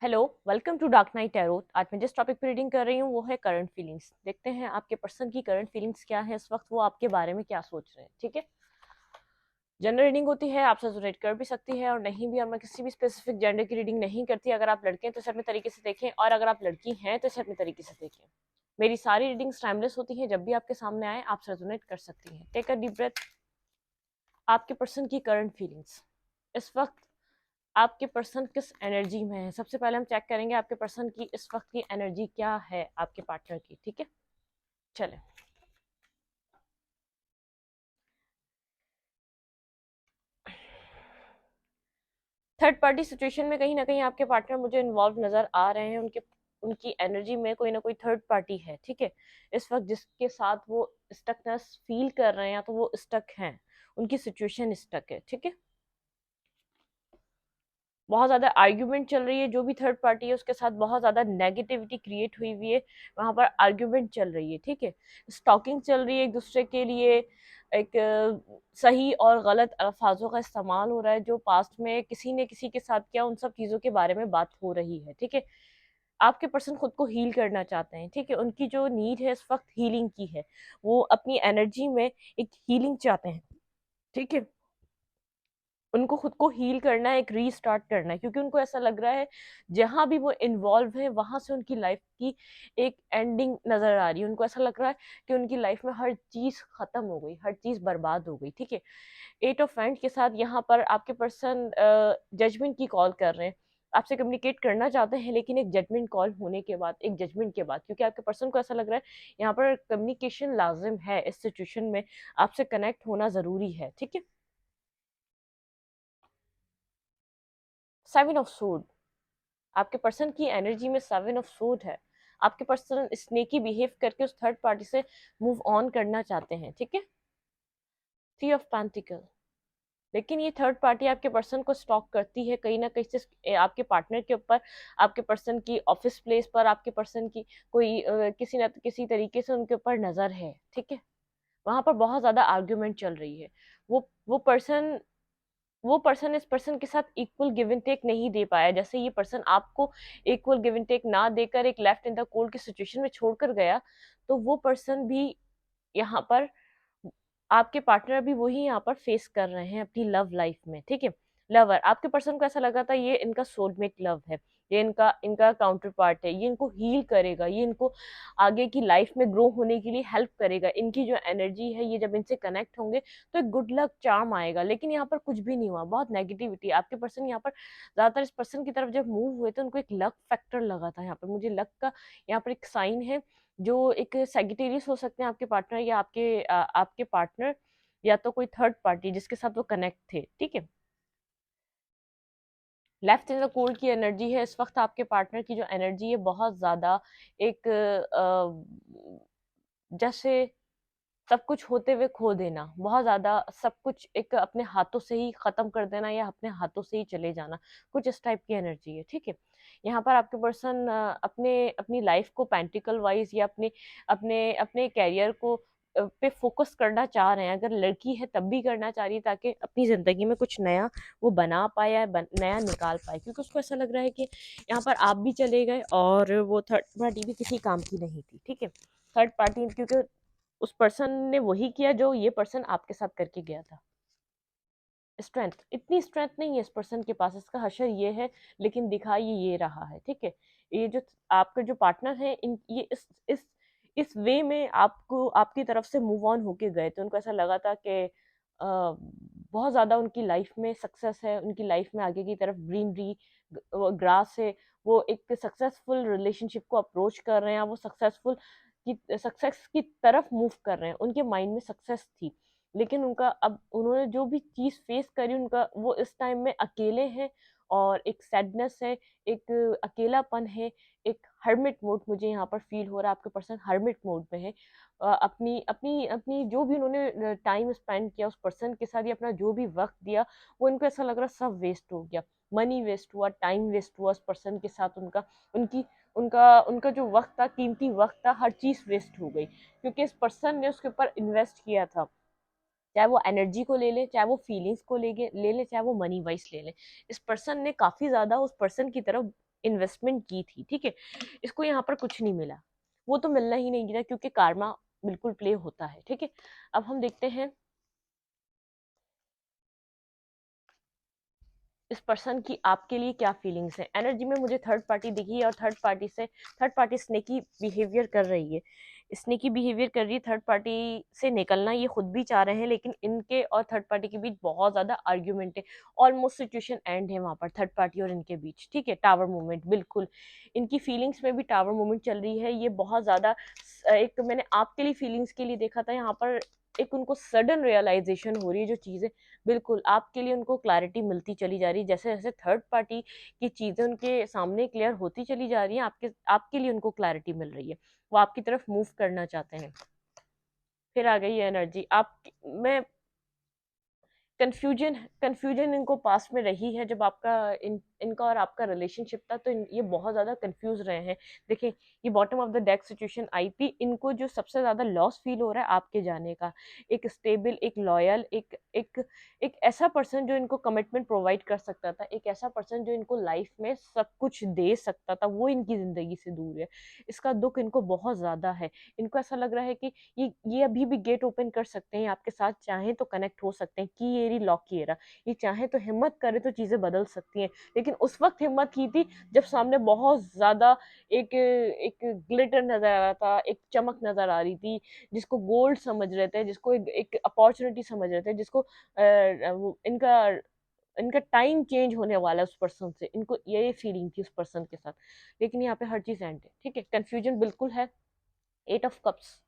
Hello, welcome to dark night tarot. आज मैं जिस टॉपिक पे रीडिंग कर रही हूँ वो है करंट फीलिंग्स। देखते हैं आपके पर्सन की करंट फीलिंग्स क्या है, इस वक्त वो आपके बारे में क्या सोच रहे हैं। ठीक है, जनरल रीडिंग होती है, आपसे रिलेट कर भी सकती है और नहीं भी। और मैं किसी भी स्पेसिफिक जेंडर की रीडिंग नहीं करती। अगर आप लड़के हैं तो इसे अपने तरीके से देखें, और अगर आप लड़की हैं तो इसे अपने तरीके से देखें। मेरी सारी रीडिंग्स टाइमलेस होती हैं, जब भी आपके सामने आए आपसे रेजोनेट कर सकती हैं। Take a deep breath. आपके पर्सन की करंट फीलिंग्स इस वक्त, आपके पर्सन किस एनर्जी में है। सबसे पहले हम चेक करेंगे आपके पर्सन की इस वक्त की एनर्जी क्या है आपके पार्टनर की। ठीक है, चले। थर्ड पार्टी सिचुएशन में कहीं ना कहीं आपके पार्टनर मुझे इन्वॉल्व नजर आ रहे हैं। उनके उनकी एनर्जी में कोई ना कोई थर्ड पार्टी है। ठीक है, इस वक्त जिसके साथ वो स्टकनेस फील कर रहे हैं, या तो वो स्टक हैं, उनकी सिचुएशन स्टक है। ठीक है, बहुत ज्यादा आर्ग्यूमेंट चल रही है। जो भी थर्ड पार्टी है उसके साथ बहुत ज्यादा नेगेटिविटी क्रिएट हुई हुई है, वहां पर आर्ग्यूमेंट चल रही है। ठीक है, स्टॉकिंग चल रही है एक दूसरे के लिए। एक सही और गलत अल्फाजों का इस्तेमाल हो रहा है, जो पास्ट में किसी ने किसी के साथ किया, उन सब चीजों के बारे में बात हो रही है। ठीक है, आपके पर्सन खुद को हील करना चाहते हैं। ठीक है, उनकी जो नीड है इस वक्त हीलिंग की है। वो अपनी एनर्जी में एक हीलिंग चाहते हैं। ठीक है, उनको खुद को हील करना है, एक रीस्टार्ट करना है, क्योंकि उनको ऐसा लग रहा है जहां भी वो इन्वॉल्व है वहां से उनकी लाइफ की एक एंडिंग नजर आ रही है। उनको ऐसा लग रहा है कि उनकी लाइफ में हर चीज खत्म हो गई, हर चीज बर्बाद हो गई। ठीक है, एट ऑफ हैंड के साथ यहाँ पर आपके पर्सन जजमेंट की कॉल कर रहे हैं। आपसे कम्युनिकेट करना चाहते हैं, लेकिन एक जजमेंट कॉल होने के बाद, एक जजमेंट के बाद, क्योंकि आपके पर्सन को ऐसा लग रहा है यहाँ पर कम्युनिकेशन लाजिम है इस सिचुएशन में, आपसे कनेक्ट होना जरूरी है। ठीक है, सेवन ऑफ सोड, आपके पर्सन की एनर्जी में सेवन ऑफ सूट है। आपके पर्सन स्नेकी बिहेव करके उस थर्ड पार्टी से मूव ऑन करना चाहते हैं। ठीक है, थ्री ऑफ पेंटिकल, लेकिन ये थर्ड पार्टी आपके पर्सन को स्टॉक करती है कहीं ना कहीं से, आपके पार्टनर के ऊपर, आपके पर्सन की ऑफिस प्लेस पर, आपके पर्सन की कोई किसी न किसी तरीके से उनके ऊपर नजर है। ठीक है, वहां पर बहुत ज्यादा आर्ग्यूमेंट चल रही है। वो पर्सन वो पर्सन इस पर्सन के साथ इक्वल गिव एंड टेक नहीं दे पाया। जैसे ये पर्सन आपको इक्वल गिव एंड टेक ना देकर एक लेफ्ट इन द कोल्ड की सिचुएशन में छोड़कर गया, तो वो पर्सन भी यहाँ पर, आपके पार्टनर भी वही यहाँ पर फेस कर रहे हैं अपनी लव लाइफ में। ठीक है, लवर, आपके पर्सन को ऐसा लगा था ये इनका सोलमेट लव है, ये इनका इनका काउंटर पार्ट है, ये इनको हील करेगा, ये इनको आगे की लाइफ में ग्रो होने के लिए हेल्प करेगा। इनकी जो एनर्जी है, ये जब इनसे कनेक्ट होंगे तो एक गुड लक चार्म आएगा। लेकिन यहाँ पर कुछ भी नहीं हुआ, बहुत नेगेटिविटी। आपके पर्सन यहाँ पर ज्यादातर इस पर्सन की तरफ जब मूव हुए तो उनको एक लक फैक्टर लगा था। यहाँ पर मुझे लक का यहाँ पर एक साइन है, जो एक सेजिटेरियस हो सकते हैं आपके पार्टनर, या आपके पार्टनर, या तो कोई थर्ड पार्टी जिसके साथ वो कनेक्ट थे। ठीक है, लेफ्ट इन द कोल्ड की एनर्जी है इस वक्त। आपके पार्टनर की जो एनर्जी है बहुत ज्यादा एक जैसे सब कुछ होते हुए खो देना, बहुत ज्यादा सब कुछ एक अपने हाथों से ही खत्म कर देना, या अपने हाथों से ही चले जाना, कुछ इस टाइप की एनर्जी है। ठीक है, यहाँ पर आपके पर्सन अपने अपनी लाइफ को पेंटिकल वाइज, या अपने अपने अपने कैरियर को पे फोकस करना चाह रहे हैं। अगर लड़की है तब भी करना चाह रही है, ताकि अपनी जिंदगी में कुछ नया वो बना पाए, या नया निकाल पाए, क्योंकि उसको ऐसा लग रहा है कि यहाँ पर आप भी चले गए और वो थर्ड पार्टी भी किसी काम की नहीं थी। ठीक है, थर्ड पार्टी, क्योंकि उस पर्सन ने वही किया जो ये पर्सन आपके साथ करके गया था। स्ट्रेंथ, इतनी स्ट्रेंथ नहीं है इस पर्सन के पास, इसका हशर ये है, लेकिन दिखा ये रहा है। ठीक है, ये जो आपके जो पार्टनर है, इन ये इस वे में आपको आपकी तरफ से मूव ऑन होके गए थे। उनको ऐसा लगा था कि बहुत ज्यादा उनकी लाइफ में सक्सेस है, उनकी लाइफ में आगे की तरफ ग्रीनरी ग्रास है, वो एक सक्सेसफुल रिलेशनशिप को अप्रोच कर रहे हैं, वो सक्सेस की तरफ मूव कर रहे हैं। उनके माइंड में सक्सेस थी, लेकिन उनका अब उन्होंने जो भी चीज फेस करी, उनका वो इस टाइम में अकेले हैं, और एक सैडनेस है, एक अकेलापन है, एक हर्मिट मोड मुझे यहाँ पर फील हो रहा है। आपके पर्सन हर्मिट मोड में है। अपनी अपनी अपनी जो भी उन्होंने टाइम स्पेंड किया उस पर्सन के साथ, या अपना जो भी वक्त दिया, वो इनको ऐसा लग रहा सब वेस्ट हो गया। मनी वेस्ट हुआ, टाइम वेस्ट हुआ उस पर्सन के साथ, उनका उनकी उनका उनका जो वक्त था, कीमती वक्त था, हर चीज वेस्ट हो गई, क्योंकि इस पर्सन ने उसके ऊपर इन्वेस्ट किया था। चाहे वो एनर्जी को ले ले, चाहे वो फीलिंग्स को ले ले, चाहे वो मनी वाइज ले ले, इस पर्सन ने काफी ज्यादा उस पर्सन की तरफ इन्वेस्टमेंट की थी, ठीक है, इसको यहाँ पर कुछ नहीं मिला, वो तो मिलना ही नहीं था क्योंकि कार्मा बिल्कुल प्ले होता है, ठीक है। अब हम देखते हैं इस पर्सन की आपके लिए क्या फीलिंग्स है। एनर्जी में मुझे थर्ड पार्टी दिखी है और थर्ड पार्टी स्नेकी बिहेवियर कर रही है, स्नेकी बिहेवियर कर रही है, थर्ड पार्टी से निकलना ये खुद भी चाह रहे हैं, लेकिन इनके और थर्ड पार्टी के बीच बहुत ज्यादा आर्ग्यूमेंट है, ऑलमोस्ट सिचुएशन एंड है वहां पर थर्ड पार्टी और इनके बीच, ठीक है। टावर मूवमेंट, बिल्कुल इनकी फीलिंग्स में भी टावर मूवमेंट चल रही है, ये बहुत ज्यादा एक मैंने आपके लिए फीलिंग्स के लिए देखा था यहाँ पर, एक उनको सडन रियलाइजेशन हो रही है जो चीजें, बिल्कुल आपके लिए उनको क्लैरिटी मिलती चली जा रही है, जैसे जैसे थर्ड पार्टी की चीजें उनके सामने क्लियर होती चली जा रही हैं, आपके लिए उनको क्लैरिटी मिल रही है, वो आपकी तरफ मूव करना चाहते हैं। फिर आ गई एनर्जी आप मैं कंफ्यूजन कंफ्यूजन इनको पास में रही है, जब इनका और आपका रिलेशनशिप था तो ये बहुत ज्यादा कंफ्यूज रहे हैं। देखिए ये bottom of the deck situation आई थी, इनको जो सबसे ज्यादा लॉस फील हो रहा है आपके जाने का, एक स्टेबल, एक लॉयल, एक ऐसा पर्सन जो इनको कमिटमेंट प्रोवाइड कर सकता था, एक ऐसा पर्सन जो इनको लाइफ में सब कुछ दे सकता था, वो इनकी जिंदगी से दूर है। इसका दुख इनको बहुत ज्यादा है, इनको ऐसा लग रहा है कि ये अभी भी गेट ओपन कर सकते हैं, आपके साथ चाहें तो कनेक्ट हो सकते हैं, की एरी लॉक की एरा, ये चाहे तो हिम्मत करे तो चीजें बदल सकती हैं, लेकिन उस वक्त हिम्मत की थी जब सामने बहुत ज्यादा एक एक ग्लिटर नजर आ रहा था, एक चमक नजर आ रही थी, जिसको गोल्ड समझ रहे थे, जिसको एक अपॉर्चुनिटी समझ रहे थे, जिसको इनका इनका टाइम चेंज होने वाला है उस पर्सन से, इनको ये फीलिंग थी उस पर्सन के साथ, लेकिन यहाँ पे हर चीज एंड है, ठीक है, कंफ्यूजन बिल्कुल है। एट ऑफ कप्स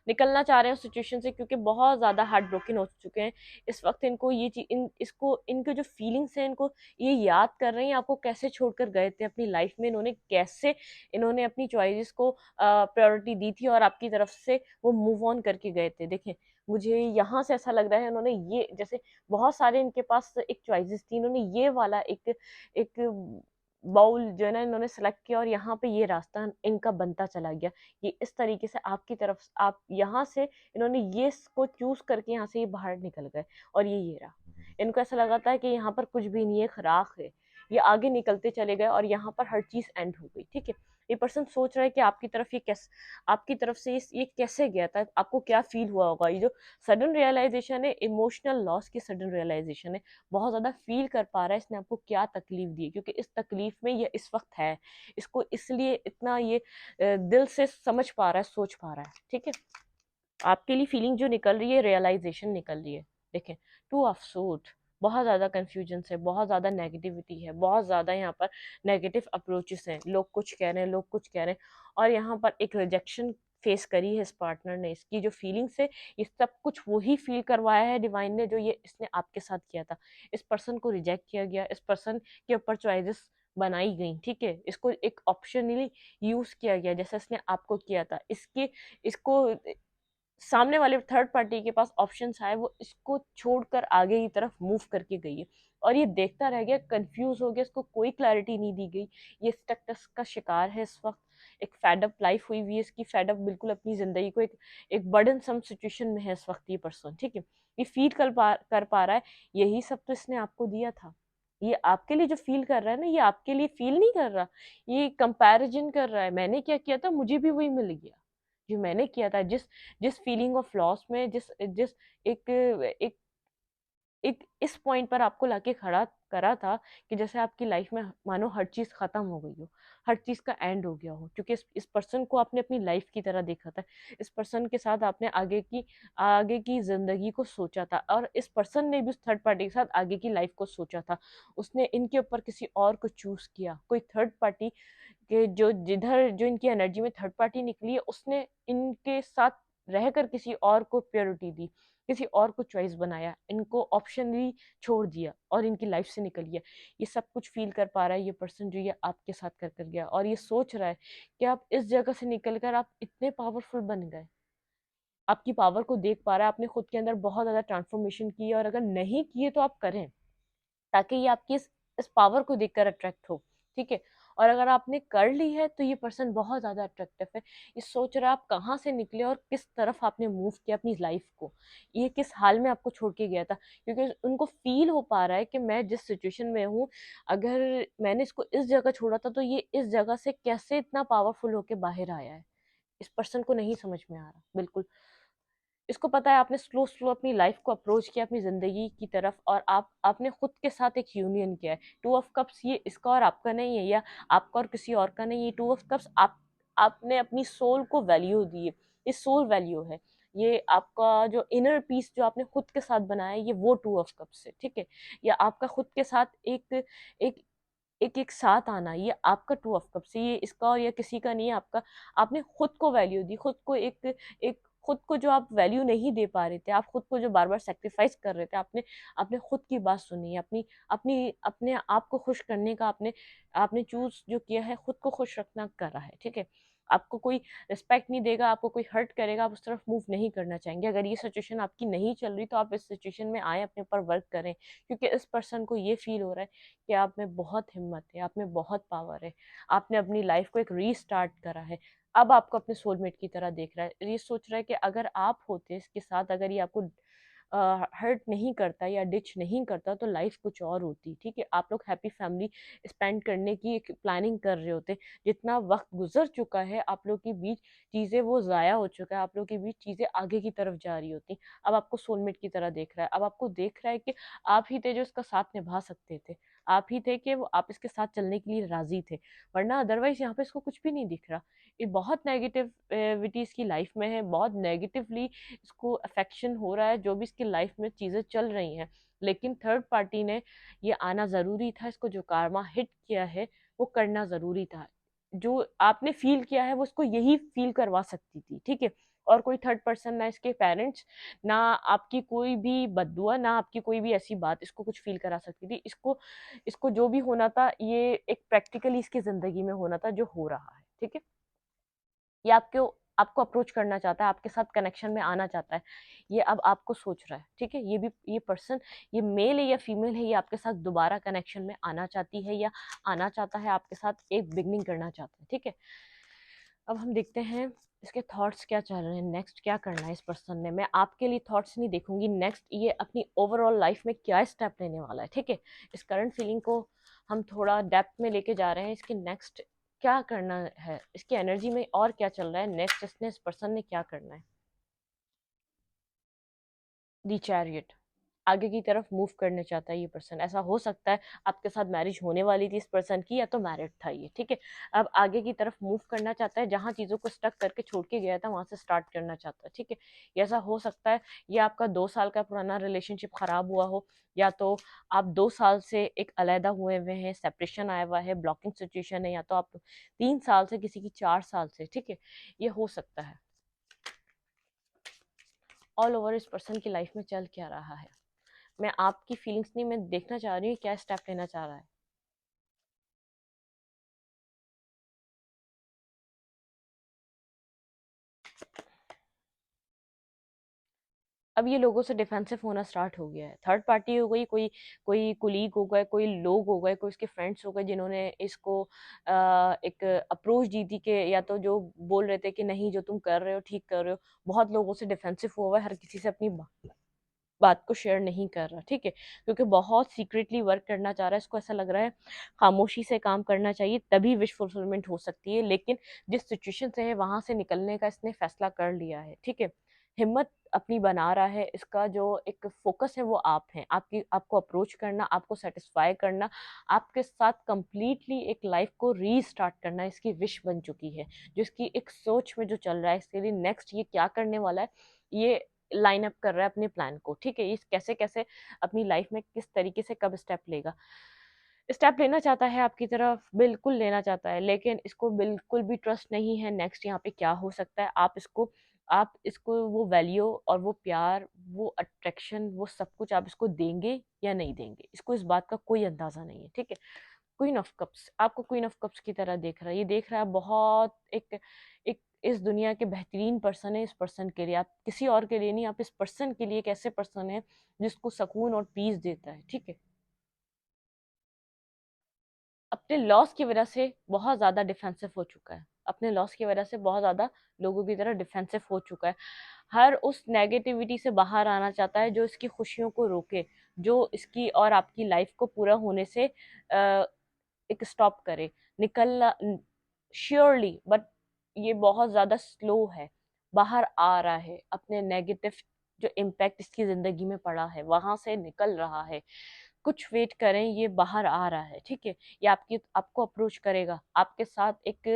निकलना चाह रहे हैं उस सिचुएशन से क्योंकि बहुत ज्यादा हार्ट ब्रोकन हो चुके हैं इस वक्त, इनको ये चीज इसको इनके जो फीलिंग्स हैं इनको ये याद कर रहे हैं आपको कैसे छोड़कर गए थे अपनी लाइफ में, इन्होंने अपनी चॉइसेस को प्रायोरिटी दी थी और आपकी तरफ से वो मूव ऑन करके गए थे। देखें मुझे यहाँ से ऐसा लग रहा है इन्होंने ये जैसे बहुत सारे इनके पास एक चॉइसेस थी, इन्होंने ये वाला एक एक बाउल जो है ना इन्होंने सेलेक्ट किया और यहाँ पे ये रास्ता इनका बनता चला गया, ये इस तरीके से आपकी तरफ आप यहाँ से इन्होंने ये को चूज करके यहाँ से ये बाहर निकल गए और ये रहा, इनको ऐसा लगा था कि यहाँ पर कुछ भी नहीं है, खराब है, ये आगे निकलते चले गए और यहाँ पर हर चीज एंड हो गई, ठीक है। ये पर्सन सोच रहा है कि आपकी तरफ ये कैसे, आपकी तरफ से ये कैसे गया था, आपको क्या फील हुआ होगा, ये जो सडन रियलाइजेशन है, इमोशनल लॉस की सडन रियलाइजेशन है, बहुत ज्यादा फील कर पा रहा है इसने आपको क्या तकलीफ दी है, क्योंकि इस तकलीफ में ये इस वक्त है, इसको इसलिए इतना ये दिल से समझ पा रहा है, सोच पा रहा है, ठीक है। आपके लिए फीलिंग जो निकल रही है, रियलाइजेशन निकल रही है। देखें टू ऑफ सूट, बहुत ज्यादा कंफ्यूजन है, बहुत ज्यादा नेगेटिविटी है, बहुत ज्यादा यहाँ पर नेगेटिव अप्रोचेस हैं, लोग कुछ कह रहे हैं, लोग कुछ कह रहे हैं, और यहाँ पर एक रिजेक्शन फेस करी है इस पार्टनर ने, इसकी जो फीलिंग्स है ये सब कुछ वही फील करवाया है डिवाइन ने जो ये इसने आपके साथ किया था, इस पर्सन को रिजेक्ट किया गया, इस पर्सन के ऊपर चॉइसेस बनाई गई, ठीक है, इसको एक ऑप्शनली यूज किया गया जैसा इसने आपको किया था, इसको सामने वाले थर्ड पार्टी के पास ऑप्शंस आए, वो इसको छोड़कर आगे की तरफ मूव करके गई है और ये देखता रह गया, कंफ्यूज हो गया, इसको कोई क्लैरिटी नहीं दी गई, ये स्टकनेस का शिकार है इस वक्त, एक फेडअप लाइफ हुई हुई है इसकी, फेडअप बिल्कुल अपनी जिंदगी को एक बर्डन सम सिचुएशन में है इस वक्त ये पर्सन, ठीक है। ये फील कर पा रहा है, यही सब तो इसने आपको दिया था, ये आपके लिए जो फील कर रहा है ना, ये आपके लिए फील नहीं कर रहा, ये कंपैरिजन कर रहा है, मैंने क्या किया था मुझे भी वही मिल गया जो मैंने किया था, जिस जिस फीलिंग ऑफ लॉस में, जिस जिस एक एक एक इस पॉइंट पर आपको लाके खड़ा करा था कि जैसे आपकी लाइफ में मानो हर चीज खत्म हो गई हो, हर चीज का एंड हो गया हो, क्योंकि इस पर्सन को आपने अपनी लाइफ की तरह देखा था, इस पर्सन के साथ आपने आगे की जिंदगी को सोचा था, और इस पर्सन ने भी उस थर्ड पार्टी के साथ आगे की लाइफ को सोचा था, उसने इनके ऊपर किसी और को चूज किया, कोई थर्ड पार्टी के जो इनकी एनर्जी में थर्ड पार्टी निकली है उसने इनके साथ रहकर किसी और को प्योरिटी दी, किसी और को चॉइस बनाया, इनको ऑप्शनली छोड़ दिया और इनकी लाइफ से निकल गया, ये सब कुछ फील कर पा रहा है ये पर्सन जो ये आपके साथ कर गया, और ये सोच रहा है कि आप इस जगह से निकलकर आप इतने पावरफुल बन गए, आपकी पावर को देख पा रहा है, आपने खुद के अंदर बहुत ज्यादा ट्रांसफॉर्मेशन की है, और अगर नहीं किए तो आप करें ताकि ये आपकी इस पावर को देखकर अट्रैक्ट हो, ठीक है। और अगर आपने कर ली है तो ये पर्सन बहुत ज़्यादा अट्रैक्टिव है। ये सोच रहा है आप कहाँ से निकले और किस तरफ आपने मूव किया अपनी लाइफ को, ये किस हाल में आपको छोड़ के गया था, क्योंकि उनको फील हो पा रहा है कि मैं जिस सिचुएशन में हूँ, अगर मैंने इसको इस जगह छोड़ा था तो ये इस जगह से कैसे इतना पावरफुल होके बाहर आया है। इस पर्सन को नहीं समझ में आ रहा बिल्कुल। इसको पता है आपने स्लो स्लो अपनी लाइफ को अप्रोच किया अपनी जिंदगी की तरफ, और आपने खुद के साथ एक यूनियन किया है। टू ऑफ कप्स ये इसका और आपका नहीं है, या आपका और किसी और का नहीं है। टू ऑफ कप्स आपने अपनी सोल को वैल्यू दी है, ये सोल वैल्यू है। ये आपका जो इनर पीस जो आपने खुद के साथ बनाया है, ये वो टू ऑफ कप्स है, ठीक है। या आपका खुद के साथ एक एक एक साथ आना, ये आपका टू ऑफ कप्स है। ये इसका और या किसी का नहीं है, आपका। आपने खुद को वैल्यू दी, खुद को एक खुद को जो आप वैल्यू नहीं दे पा रहे थे, आप खुद को जो बार बार सेक्रीफाइस कर रहे थे, आपने आपने खुद की बात सुनी है, अपनी अपनी अपने आप को खुश करने का आपने आपने चूज जो किया है, खुद को खुश रखना करा है, ठीक है। आपको कोई रिस्पेक्ट नहीं देगा, आपको कोई हर्ट करेगा, आप उस तरफ मूव नहीं करना चाहेंगे। अगर ये सिचुएशन आपकी नहीं चल रही तो आप इस सिचुएशन में आए, अपने ऊपर वर्क करें, क्योंकि इस पर्सन को ये फील हो रहा है कि आप में बहुत हिम्मत है, आप में बहुत पावर है। आपने अपनी लाइफ को एक रीस्टार्ट करा है। अब आपको अपने सोलमेट की तरह देख रहा है। ये सोच रहा है कि अगर आप होते इसके साथ, अगर ये आपको हर्ट नहीं करता या डिच नहीं करता तो लाइफ कुछ और होती, ठीक है। आप लोग हैप्पी फैमिली स्पेंड करने की एक प्लानिंग कर रहे होते। जितना वक्त गुजर चुका है आप लोग के बीच, चीज़ें वो ज़ाया हो चुका है, आप लोग के बीच चीज़ें आगे की तरफ जा रही होती। अब आपको सोलमेट की तरह देख रहा है। अब आपको देख रहा है कि आप ही थे जो इसका साथ निभा सकते थे, आप ही थे कि वो आप इसके साथ चलने के लिए राजी थे। वरना अदरवाइज यहाँ पे इसको कुछ भी नहीं दिख रहा। ये बहुत नेगेटिविटी इसकी लाइफ में है, बहुत नेगेटिवली इसको अफेक्शन हो रहा है जो भी इसकी लाइफ में चीज़ें चल रही हैं। लेकिन थर्ड पार्टी ने ये आना ज़रूरी था, इसको जो कारमा हिट किया है वो करना ज़रूरी था। जो आपने फील किया है वो इसको यही फील करवा सकती थी, ठीक है। और कोई थर्ड पर्सन, ना इसके पेरेंट्स, ना आपकी कोई भी बद्दुआ, ना आपकी कोई भी ऐसी बात इसको कुछ फील करा सकती थी। इसको इसको जो भी होना था ये एक प्रैक्टिकली इसकी ज़िंदगी में होना था जो हो रहा है, ठीक है। ये आपको आपको अप्रोच करना चाहता है, आपके साथ कनेक्शन में आना चाहता है। ये अब आपको सोच रहा है, ठीक है। ये पर्सन, ये मेल है या फीमेल है, ये आपके साथ दोबारा कनेक्शन में आना चाहती है या आना चाहता है, आपके साथ एक बिगनिंग करना चाहता है, ठीक है। अब हम देखते हैं इसके थॉट्स क्या चल रहे हैं, नेक्स्ट क्या करना है इस पर्सन ने। मैं आपके लिए थॉट्स नहीं देखूंगी, नेक्स्ट ये अपनी ओवरऑल लाइफ में क्या स्टेप लेने वाला है, ठीक है। इस करंट फीलिंग को हम थोड़ा डेप्थ में लेके जा रहे हैं। इसकी नेक्स्ट क्या करना है, इसकी एनर्जी में और क्या चल रहा है, नेक्स्ट इसने इस पर्सन ने क्या करना है। दी चैरियट, आगे की तरफ मूव करना चाहता है ये पर्सन। ऐसा हो सकता है आपके साथ मैरिज होने वाली थी इस पर्सन की, या तो मैरिड था ये, ठीक है। अब आगे की तरफ मूव करना चाहता है, जहां चीजों को स्टक करके छोड़ के गया था वहां से स्टार्ट करना चाहता है, ठीक है। ये ऐसा हो सकता है ये आपका 2 साल का पुराना रिलेशनशिप खराब हुआ हो, या तो आप 2 साल से एक अलहदा हुए हुए हैं, सेपरेशन आया हुआ है, ब्लॉकिंग सिचुएशन है, या तो आप 3 साल से, किसी की 4 साल से, ठीक है। ये हो सकता है। ऑल ओवर इस पर्सन की लाइफ में चल क्या रहा है, मैं आपकी फीलिंग्स नहीं, मैं देखना चाह रही हूँ क्या स्टेप लेना चाह रहा है। अब ये लोगों से डिफेंसिव होना स्टार्ट हो गया है। थर्ड पार्टी हो गई, कोई कोई कुलीग हो गए, कोई लोग हो गए, कोई इसके फ्रेंड्स हो गए जिन्होंने इसको एक अप्रोच दी थी कि, या तो जो बोल रहे थे कि नहीं जो तुम कर रहे हो ठीक कर रहे हो। बहुत लोगों से डिफेंसिव हुआ है, हर किसी से अपनी बात को शेयर नहीं कर रहा, ठीक है। क्योंकि बहुत सीक्रेटली वर्क करना चाह रहा है। इसको ऐसा लग रहा है खामोशी से काम करना चाहिए, तभी विश फुलफिलमेंट हो सकती है। लेकिन जिस सिचुएशन से है वहां से निकलने का इसने फैसला कर लिया है, ठीक है। हिम्मत अपनी बना रहा है। इसका जो एक फोकस है वो आप हैं, आपकी आपको अप्रोच करना, आपको सेटिस्फाई करना, आपके साथ कंप्लीटली एक लाइफ को रीस्टार्ट करना इसकी विश बन चुकी है। जो इसकी एक सोच में जो चल रहा है इसके लिए नेक्स्ट ये क्या करने वाला है, ये लाइन अप कर रहा है अपने प्लान को, ठीक है। ये कैसे कैसे अपनी लाइफ में किस तरीके से कब स्टेप लेगा। स्टेप लेना चाहता है आपकी तरफ, बिल्कुल लेना चाहता है, लेकिन इसको बिल्कुल भी ट्रस्ट नहीं है नेक्स्ट यहाँ पे क्या हो सकता है। आप इसको वो वैल्यू और वो प्यार, वो अट्रैक्शन, वो सब कुछ आप इसको देंगे या नहीं देंगे, इसको इस बात का कोई अंदाजा नहीं है, ठीक है। क्वीन ऑफ कप्स आपको क्वीन ऑफ कप्स की तरह देख रहा है। ये देख रहा है बहुत एक एक इस दुनिया के बेहतरीन पर्सन है इस पर्सन के लिए, आप किसी और के लिए नहीं, आप इस पर्सन के लिए एक ऐसे पर्सन है जिसको सुकून और पीस देता है, ठीक है। अब अपने लॉस की वजह से बहुत ज़्यादा डिफेंसिव हो चुका है, अपने लॉस की वजह से बहुत ज़्यादा लोगों की तरह डिफेंसिव हो चुका है। हर उस नेगेटिविटी से बाहर आना चाहता है जो इसकी खुशियों को रोके, जो इसकी और आपकी लाइफ को पूरा होने से एक स्टॉप करे, निकलना श्योरली, बट ये बहुत ज़्यादा स्लो है, बाहर आ रहा है, अपने नेगेटिव जो इम्पैक्ट इसकी ज़िंदगी में पड़ा है वहां से निकल रहा है। कुछ वेट करें, ये बाहर आ रहा है, ठीक है। ये आपको अप्रोच करेगा, आपके साथ एक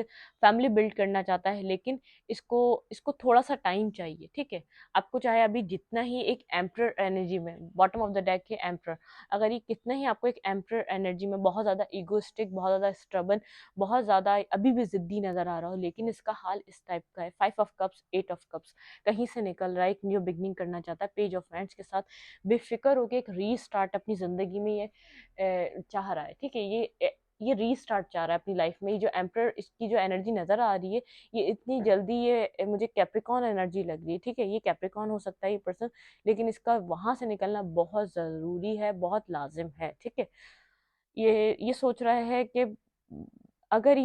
फैमिली बिल्ड करना चाहता है, लेकिन इसको इसको थोड़ा सा टाइम चाहिए, ठीक है। आपको चाहे अभी जितना ही एक एम्प्रर एनर्जी में, बॉटम ऑफ द डेक के एम्प्रर, अगर ये कितना ही आपको एक एम्प्रर एनर्जी में बहुत ज्यादा इगोइस्टिक, बहुत ज्यादा स्ट्रबन, बहुत ज्यादा अभी भी जिद्दी नजर आ रहा हो, लेकिन इसका हाल इस टाइप का है, 5 ऑफ कप्स, 8 ऑफ कप्स, कहीं से निकल रहा है, एक न्यू बिगनिंग करना चाहता है, पेज ऑफ हैंड्स के साथ बेफिक्र होकर एक रीस्टार्ट अपनी जिंदगी में ये चाह रहा है, ठीक है। ये रीस्टार्ट चाह रहा है अपनी लाइफ में। ये जो एम्प्रर, इसकी जो एनर्जी नजर आ रही है, ये इतनी जल्दी, ये मुझे कैप्रिकॉन एनर्जी लग रही है, ठीक है। ये कैप्रिकॉन हो सकता है ये पर्सन, लेकिन इसका वहां से निकलना बहुत जरूरी है, बहुत लाजिम है, ठीक है। ये सोच रहा है कि अगर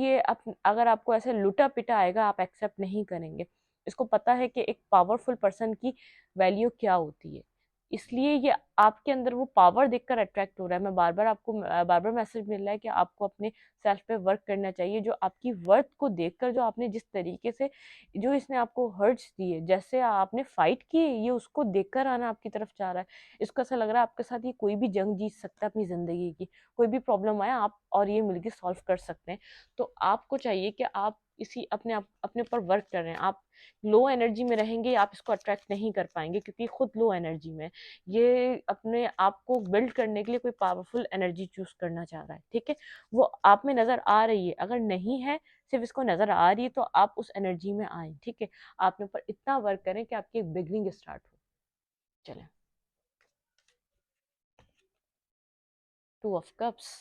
अगर आपको ऐसे लुटा पिटा आएगा, आप एक्सेप्ट नहीं करेंगे। इसको पता है कि एक पावरफुल पर्सन की वैल्यू क्या होती है, इसलिए ये आपके अंदर वो पावर देखकर अट्रैक्ट हो रहा है। मैं बार बार आपको बार बार मैसेज मिल रहा है कि आपको अपने सेल्फ पे वर्क करना चाहिए। जो आपकी वर्थ को देखकर, जो आपने जिस तरीके से, जो इसने आपको हर्ट्स दिए, जैसे आपने फाइट की, ये उसको देखकर आना आपकी तरफ चाह रहा है। इसको ऐसा लग रहा है आपके साथ ये कोई भी जंग जीत सकता है अपनी जिंदगी की, कोई भी प्रॉब्लम आया आप और ये मिलकर सॉल्व कर सकते हैं। तो आपको चाहिए कि आप इसी अपने ऊपर वर्क कर रहे हैं। आप लो एनर्जी में रहेंगे, आप इसको अट्रैक्ट नहीं कर पाएंगे, क्योंकि खुद लो एनर्जी में ये अपने आप को बिल्ड करने के लिए कोई पावरफुल एनर्जी चूज करना चाह रहा है, ठीक है। वो आप में नजर आ रही है, अगर नहीं है, सिर्फ इसको नजर आ रही है, तो आप उस एनर्जी में आए, ठीक है। आपने ऊपर इतना वर्क करें कि आपकी एक बिगनिंग स्टार्ट हो। चले, 2 ऑफ कप्स,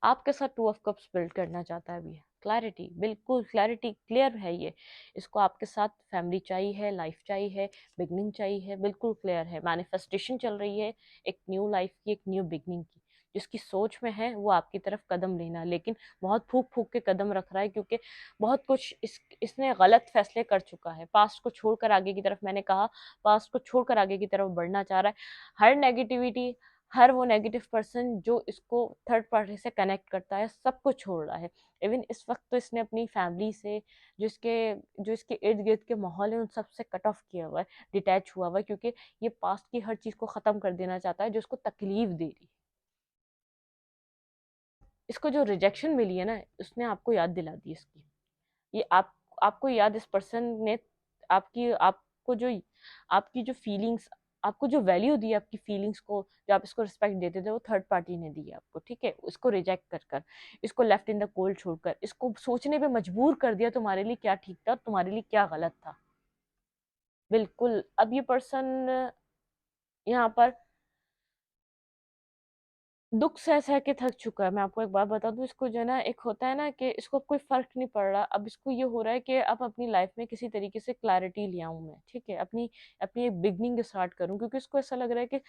आपके साथ 2 ऑफ कप्स बिल्ड करना चाहता है अभी। क्लैरिटी, बिल्कुल क्लैरिटी, क्लियर है ये। इसको आपके साथ फैमिली चाहिए है, लाइफ चाहिए है, बिगनिंग चाहिए है, बिल्कुल क्लियर है। मैनिफेस्टेशन चल रही है एक न्यू लाइफ की, एक न्यू बिगनिंग की। जिसकी सोच में है वो आपकी तरफ कदम लेना, लेकिन बहुत फूक फूक के कदम रख रहा है, क्योंकि बहुत कुछ इसने गलत फैसले कर चुका है। पास्ट को छोड़कर आगे की तरफ, मैंने कहा, पास्ट को छोड़कर आगे की तरफ बढ़ना चाह रहा है। हर नेगेटिविटी, हर वो नेगेटिव पर्सन जो इसको थर्ड पार्टी से कनेक्ट करता है, सब कुछ छोड़ रहा है। इवन इस वक्त तो इसने अपनी फैमिली से, जो इसके इर्द गिर्द के माहौल है, उन सब से कट ऑफ किया हुआ है, डिटैच हुआ हुआ है, क्योंकि ये पास्ट की हर चीज को खत्म कर देना चाहता है जो उसको तकलीफ दे रही है। इसको जो रिजेक्शन मिली है ना, उसने आपको याद दिला दी इसकी। ये आपको याद, इस पर्सन ने आपको जो, आपकी जो फीलिंग्स, आपको जो वैल्यू दी, आपकी फीलिंग्स को, जो आप इसको रिस्पेक्ट देते थे, वो थर्ड पार्टी ने दी है आपको, ठीक है। इसको रिजेक्ट कर कर, इसको लेफ्ट इन द कोल्ड छोड़कर, इसको सोचने पे मजबूर कर दिया तुम्हारे लिए क्या ठीक था, तुम्हारे लिए क्या गलत था। बिल्कुल, अब ये पर्सन यहाँ पर दुख सह सह के थक चुका है। मैं आपको एक बात बता दूं, इसको जो है ना, एक होता है ना कि इसको कोई फर्क नहीं पड़ रहा। अब इसको ये हो रहा है कि अब अपनी लाइफ में किसी तरीके से क्लैरिटी ले आऊं मैं, ठीक है, अपनी अपनी एक बिगनिंग स्टार्ट करूं, क्योंकि इसको ऐसा लग रहा है कि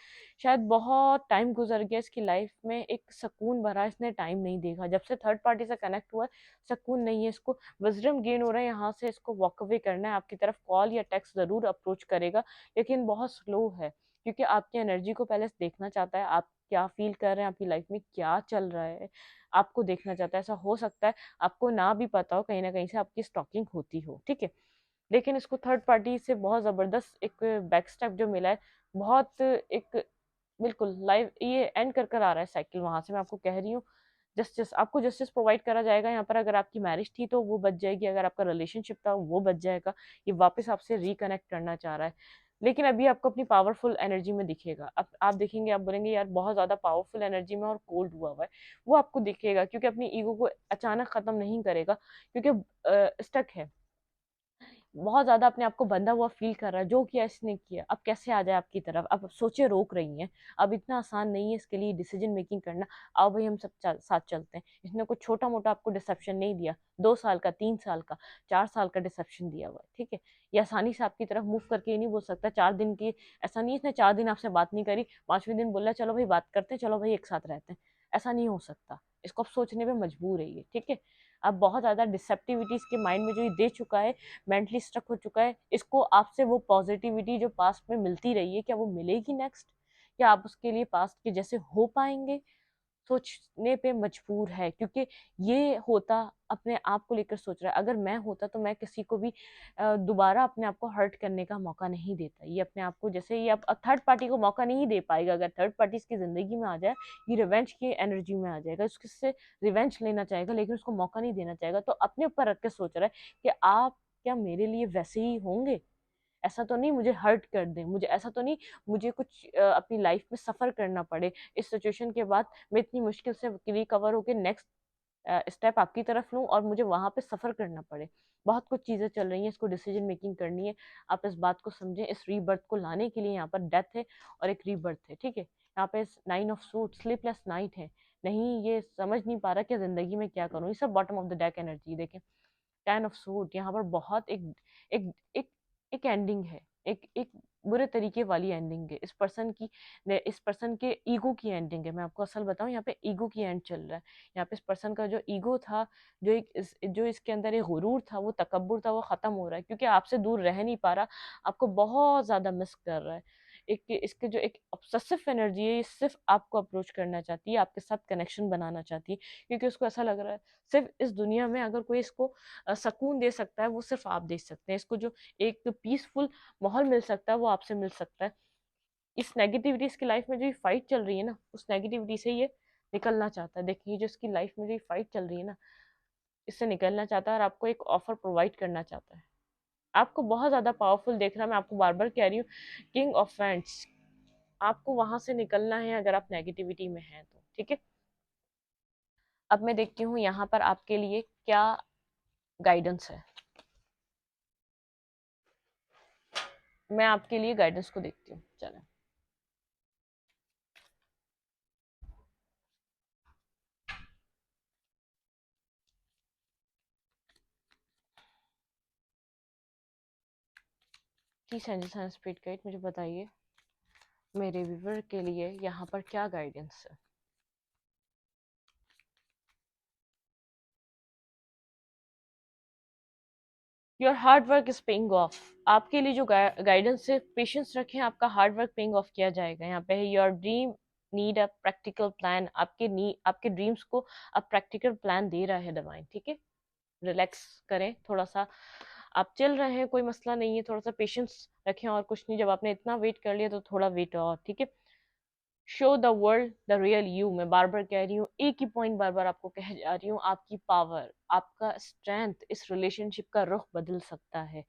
शायद बहुत टाइम गुजर गया इसकी लाइफ में, एक सुकून भरा इसने टाइम नहीं देखा। जब से थर्ड पार्टी से कनेक्ट हुआ है, सुकून नहीं है इसको, विजडम गेन हो रहा है, यहाँ से इसको वॉक अवे करना है। आपकी तरफ कॉल या टेक्स्ट जरूर अप्रोच करेगा, लेकिन बहुत स्लो है, क्योंकि आपकी एनर्जी को पहले देखना चाहता है, आप क्या फील कर रहे हैं, आपकी लाइफ में क्या चल रहा है, आपको देखना चाहता है। ऐसा हो सकता है आपको ना भी पता हो, कहीं ना कहीं से आपकी स्टॉकिंग होती हो, ठीक है। लेकिन इसको थर्ड पार्टी से बहुत जबरदस्त एक बैक स्टेप जो मिला है, बहुत एक, बिल्कुल लाइव ये एंड कर आ रहा है साइकिल वहां से, मैं आपको कह रही हूँ। जस्टिस, आपको जस्टिस प्रोवाइड करा जाएगा यहाँ पर। अगर आपकी मैरिज थी तो वो बच जाएगी, अगर आपका रिलेशनशिप था वो बच जाएगा। ये वापस आपसे रिकनेक्ट करना चाह रहा है, लेकिन अभी आपको अपनी पावरफुल एनर्जी में दिखेगा। आप देखेंगे, आप बोलेंगे यार बहुत ज्यादा पावरफुल एनर्जी में और कोल्ड हुआ हुआ है, वो आपको दिखेगा, क्योंकि अपनी ईगो को अचानक खत्म नहीं करेगा, क्योंकि स्टक है, बहुत ज्यादा अपने आप को बंधा हुआ फील कर रहा है। जो किया इसने किया, अब कैसे आ जाए आपकी तरफ, अब सोचे रोक रही हैं। अब इतना आसान नहीं है इसके लिए डिसीजन मेकिंग करना। आओ भाई हम सब साथ चलते हैं। इसने कुछ छोटा मोटा आपको डिसेप्शन नहीं दिया, 2 साल का, 3 साल का, 4 साल का डिसेप्शन दिया हुआ है, ठीक है। ये आसानी से आपकी तरफ मूव करके ये नहीं बोल सकता 4 दिन की। ऐसा नहीं, इसने 4 दिन आपसे बात नहीं करी, 5वें दिन बोला चलो भाई बात करते हैं, चलो भाई एक साथ रहते हैं, ऐसा नहीं हो सकता। इसको आप सोचने पे मजबूर है ये, ठीक है। अब बहुत ज्यादा डिसेप्टिविटी इसके माइंड में जो ये दे चुका है, मेंटली स्ट्रक हो चुका है, इसको आपसे वो पॉजिटिविटी जो पास्ट में मिलती रही है, क्या वो मिलेगी नेक्स्ट? क्या आप उसके लिए पास्ट के जैसे हो पाएंगे? सोचने पे मजबूर है, क्योंकि ये होता अपने आप को लेकर सोच रहा है। अगर मैं होता तो मैं किसी को भी दोबारा अपने आप को हर्ट करने का मौका नहीं देता। ये अपने आप को जैसे, ये अब थर्ड पार्टी को मौका नहीं दे पाएगा। अगर थर्ड पार्टी इसकी जिंदगी में आ जाए, ये रिवेंज की एनर्जी में आ जाएगा, उससे रिवेंज लेना चाहेगा, लेकिन उसको मौका नहीं देना चाहेगा। तो अपने ऊपर रख के सोच रहा है कि आप क्या मेरे लिए वैसे ही होंगे? ऐसा तो नहीं मुझे हर्ट कर दें, मुझे ऐसा तो नहीं मुझे कुछ अपनी लाइफ में सफर करना पड़े इस सिचुएशन के बाद। मैं इतनी मुश्किल से रिकवर होकर नेक्स्ट स्टेप आपकी तरफ लूं और मुझे वहां पे सफर करना पड़े। बहुत कुछ चीजें चल रही हैं, इसको डिसीजन मेकिंग करनी है। आप इस बात को समझें, इस रीबर्थ को लाने के लिए यहाँ पर डेथ है और एक रीबर्थ है, ठीक है। यहाँ पे 9 ऑफ सूट, स्लीपलेस नाइट है। नहीं, ये समझ नहीं पा रहा कि जिंदगी में क्या करूं। ये सब bottom of the deck energy देखें। 10 ऑफ सूट यहाँ पर बहुत एक एक एक एंडिंग है, एक एक बुरे तरीके वाली एंडिंग है इस पर्सन की। इस पर्सन के ईगो की एंडिंग है। मैं आपको असल बताऊं, यहाँ पे ईगो की एंड चल रहा है। यहाँ पे इस पर्सन का जो ईगो था, जो इसके अंदर एक गुरूर था, वो तकब्बुर था, वो खत्म हो रहा है, क्योंकि आपसे दूर रह नहीं पा रहा। आपको बहुत ज्यादा मिस कर रहा है। एक इसके जो एक ऑब्सेसिव एनर्जी है, ये सिर्फ आपको अप्रोच करना चाहती है, आपके साथ कनेक्शन बनाना चाहती है, क्योंकि उसको ऐसा लग रहा है सिर्फ इस दुनिया में अगर कोई इसको सुकून दे सकता है, वो सिर्फ आप दे सकते हैं। इसको जो एक पीसफुल माहौल मिल सकता है, वो आपसे मिल सकता है। इस नेगेटिविटी इसकी लाइफ में जो ये फाइट चल रही है ना, उस नेगेटिविटी से ये निकलना चाहता है। देखिए, जो इसकी लाइफ में जो ये फाइट चल रही है ना, इससे निकलना चाहता है और आपको एक ऑफर प्रोवाइड करना चाहता है। आपको बहुत ज्यादा पावरफुल देख रहा है। मैं आपको बार बार कह रही हूँ, किंग ऑफ फैंट्स, आपको वहां से निकलना है अगर आप नेगेटिविटी में हैं तो, ठीक है। अब मैं देखती हूँ यहाँ पर आपके लिए क्या गाइडेंस है। मैं आपके लिए गाइडेंस को देखती हूँ, चलो। Please angels and spirit guide, मुझे बताइए मेरे व्यूवर के लिए यहाँ पर क्या गाइडेंस है। Your hard work is paying off. आपके लिए जो गाइडेंस है, पेशेंस रखें, आपका हार्ड वर्क पेइंग ऑफ किया जाएगा। यहाँ पे है your dream need a practical plan. आपके ड्रीम्स को अब प्रैक्टिकल प्लान दे रहा है डिवाइन, ठीक है। रिलैक्स करें थोड़ा सा। आप चल रहे हैं, कोई मसला नहीं है, थोड़ा सा पेशेंस रखें और कुछ नहीं। जब आपने इतना वेट कर लिया तो थोड़ा वेट और, ठीक है। Show the world the real you. मैं बार बार कह रही हूँ, एक ही पॉइंट बार बार आपको कह जा रही हूँ। आपकी पावर, आपका स्ट्रेंथ इस रिलेशनशिप का रुख बदल सकता है।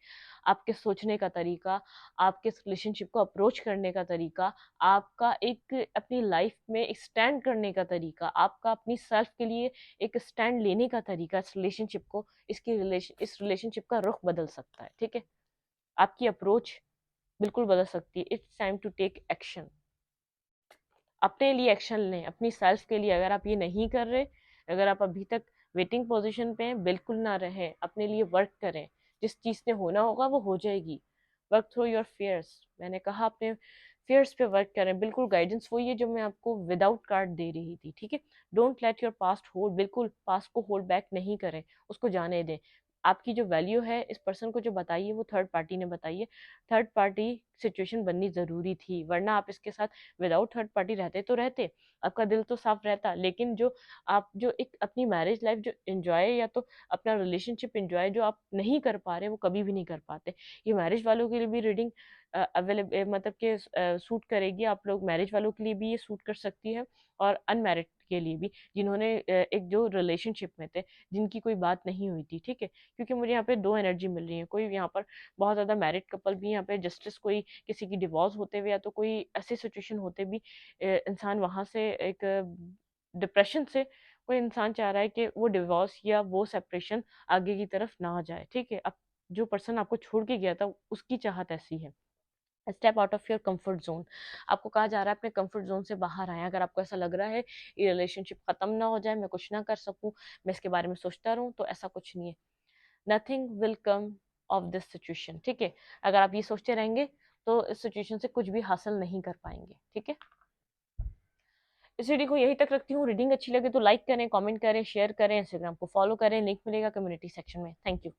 आपके सोचने का तरीका, आपके इस रिलेशनशिप को अप्रोच करने का तरीका, आपका एक अपनी लाइफ में एक स्टैंड करने का तरीका, आपका अपनी सेल्फ के लिए एक स्टैंड लेने का तरीका, इस रिलेशनशिप को, इस रिलेशनशिप का रुख बदल सकता है, ठीक है। आपकी अप्रोच बिल्कुल बदल सकती है। It's time to take action. अपने लिए एक्शन लें, अपनी सेल्फ के लिए। अगर आप ये नहीं कर रहे, अगर आप अभी तक वेटिंग पोजीशन पे हैं, बिल्कुल ना रहे, अपने लिए वर्क करें। जिस चीज़ से होना होगा वो हो जाएगी। Work through your fears. मैंने कहा अपने फियर्स पे वर्क करें। बिल्कुल गाइडेंस वही है जो मैं आपको विदाउट कार्ड दे रही थी, ठीक है। Don't let your past hold. बिल्कुल पास्ट को होल्ड बैक नहीं करें, उसको जाने दें। आपकी जो वैल्यू है, इस पर्सन को जो बताई है, वो थर्ड पार्टी ने बताई है। थर्ड पार्टी सिचुएशन बननी जरूरी थी, वरना आप इसके साथ विदाउट थर्ड पार्टी रहते तो रहते, आपका दिल तो साफ रहता। लेकिन जो आप जो एक अपनी मैरिज लाइफ जो एंजॉय, या तो अपना रिलेशनशिप एंजॉय जो आप नहीं कर पा रहे, वो कभी भी नहीं कर पाते। ये मैरिज वालों के लिए भी रीडिंग अवेलेबल, मतलब कि सूट करेगी। आप लोग मैरिज वालों के लिए भी ये सूट कर सकती है, और अनमैरिड के लिए भी, जिन्होंने एक जो रिलेशनशिप में थे, जिनकी कोई बात नहीं हुई थी, ठीक है। क्योंकि मुझे यहाँ पे दो एनर्जी मिल रही है। कोई यहाँ पर बहुत ज्यादा मैरिड कपल भी यहाँ पे जस्टिस, कोई किसी की डिवोर्स होते हुए, या तो कोई ऐसी सिचुएशन होते भी इंसान वहां से एक डिप्रेशन से कोई इंसान चाह रहा है कि वो डिवोर्स या वो सेपरेशन आगे की तरफ ना जाए, ठीक है। अब जो पर्सन आपको छोड़ के गया था, उसकी चाहत ऐसी है। Step out of your comfort zone. आपको कहा जा रहा है अपने कंफर्ट जोन से बाहर आए। अगर आपको ऐसा लग रहा है ये रिलेशनशिप खत्म ना हो जाए, मैं कुछ ना कर सकूं, मैं इसके बारे में सोचता रहूं, तो ऐसा कुछ नहीं है। Nothing will come of this situation, ठीक है। अगर आप ये सोचते रहेंगे तो इस सिचुएशन से कुछ भी हासिल नहीं कर पाएंगे, ठीक है। इस रीडिंग को यहीं तक रखती हूँ। रीडिंग अच्छी लगे तो लाइक करें, कमेंट करें, शेयर करें, इंस्टाग्राम को फॉलो करें, लिंक मिलेगा कम्युनिटी सेक्शन में। Thank you.